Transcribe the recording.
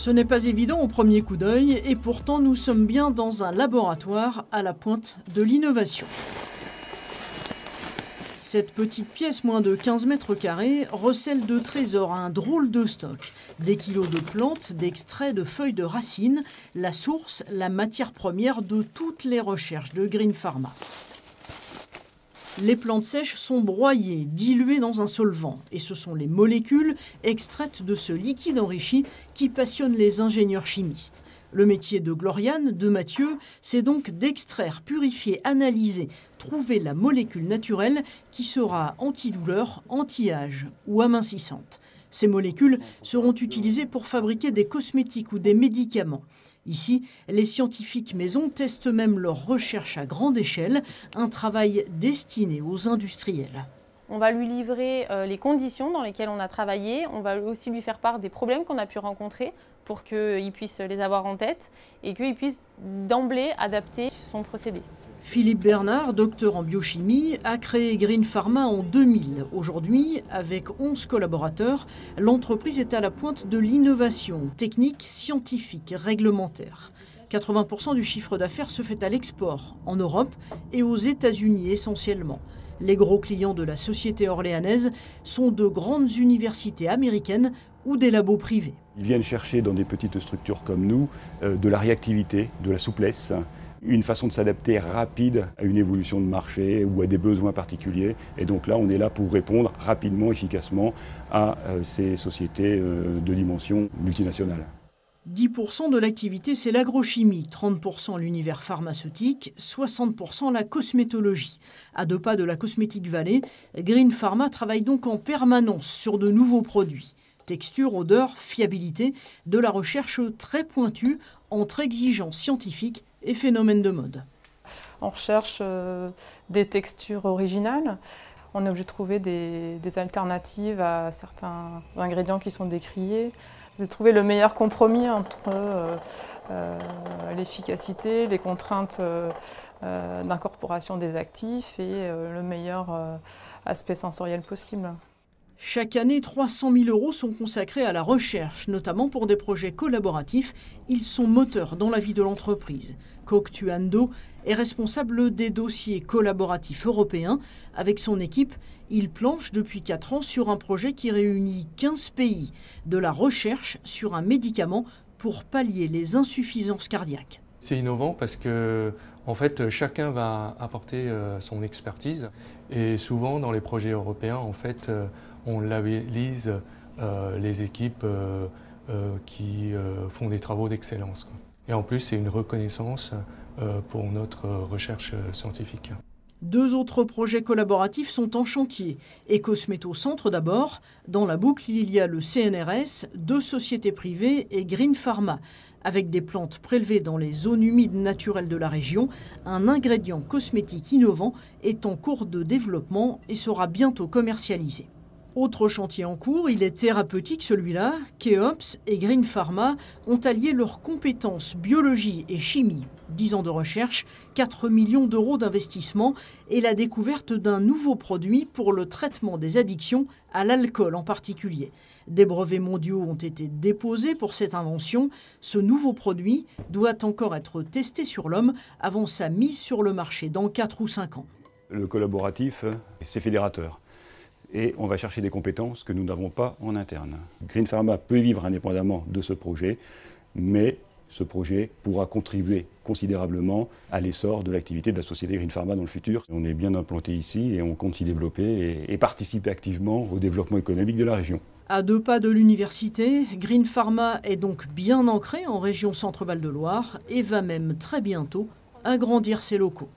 Ce n'est pas évident au premier coup d'œil et pourtant nous sommes bien dans un laboratoire à la pointe de l'innovation. Cette petite pièce, moins de 15 mètres carrés, recèle de trésors un drôle de stock. Des kilos de plantes, d'extraits de feuilles de racines, la source, la matière première de toutes les recherches de Green Pharma. Les plantes sèches sont broyées, diluées dans un solvant. Et ce sont les molécules extraites de ce liquide enrichi qui passionnent les ingénieurs chimistes. Le métier de Gloriane, de Mathieu, c'est donc d'extraire, purifier, analyser, trouver la molécule naturelle qui sera antidouleur, anti-âge ou amincissante. Ces molécules seront utilisées pour fabriquer des cosmétiques ou des médicaments. Ici, les scientifiques maison testent même leurs recherches à grande échelle, un travail destiné aux industriels. On va lui livrer les conditions dans lesquelles on a travaillé, on va aussi lui faire part des problèmes qu'on a pu rencontrer pour qu'il puisse les avoir en tête et qu'il puisse d'emblée adapter son procédé. Philippe Bernard, docteur en biochimie, a créé Green Pharma en 2000. Aujourd'hui, avec 11 collaborateurs, l'entreprise est à la pointe de l'innovation technique, scientifique, réglementaire. 80% du chiffre d'affaires se fait à l'export, en Europe et aux États-Unis essentiellement. Les gros clients de la société orléanaise sont de grandes universités américaines ou des labos privés. Ils viennent chercher dans des petites structures comme nous de la réactivité, de la souplesse, une façon de s'adapter rapide à une évolution de marché ou à des besoins particuliers. Et donc là, on est là pour répondre rapidement, efficacement à ces sociétés de dimension multinationale. 10% de l'activité, c'est l'agrochimie, 30% l'univers pharmaceutique, 60% la cosmétologie. À 2 pas de la Cosmetic Valley, Green Pharma travaille donc en permanence sur de nouveaux produits. Texture, odeur, fiabilité, de la recherche très pointue entre exigences scientifiques et phénomènes de mode. On recherche des textures originales. On est obligé de trouver des alternatives à certains ingrédients qui sont décriés. C'est de trouver le meilleur compromis entre l'efficacité, les contraintes d'incorporation des actifs et le meilleur aspect sensoriel possible. Chaque année, 300 000 € sont consacrés à la recherche, notamment pour des projets collaboratifs. Ils sont moteurs dans la vie de l'entreprise. Coctuando est responsable des dossiers collaboratifs européens. Avec son équipe, il planche depuis 4 ans sur un projet qui réunit 15 pays, de la recherche sur un médicament pour pallier les insuffisances cardiaques. C'est innovant parce que en fait, chacun va apporter son expertise et souvent dans les projets européens, en fait, on labellise les équipes qui font des travaux d'excellence. Et en plus, c'est une reconnaissance pour notre recherche scientifique. 2 autres projets collaboratifs sont en chantier. Ecosméto Centre d'abord. Dans la boucle, il y a le CNRS, 2 sociétés privées et Green Pharma. Avec des plantes prélevées dans les zones humides naturelles de la région, un ingrédient cosmétique innovant est en cours de développement et sera bientôt commercialisé. Autre chantier en cours, il est thérapeutique celui-là. Keops et Green Pharma ont allié leurs compétences biologie et chimie. 10 ans de recherche, 4 millions d'euros d'investissement et la découverte d'un nouveau produit pour le traitement des addictions à l'alcool en particulier. Des brevets mondiaux ont été déposés pour cette invention. Ce nouveau produit doit encore être testé sur l'homme avant sa mise sur le marché dans 4 ou 5 ans. Le collaboratif, c'est fédérateur. Et on va chercher des compétences que nous n'avons pas en interne. Green Pharma peut vivre indépendamment de ce projet, mais ce projet pourra contribuer considérablement à l'essor de l'activité de la société Green Pharma dans le futur. On est bien implanté ici et on compte s'y développer et participer activement au développement économique de la région. À 2 pas de l'université, Green Pharma est donc bien ancré en région Centre-Val de Loire et va même très bientôt agrandir ses locaux.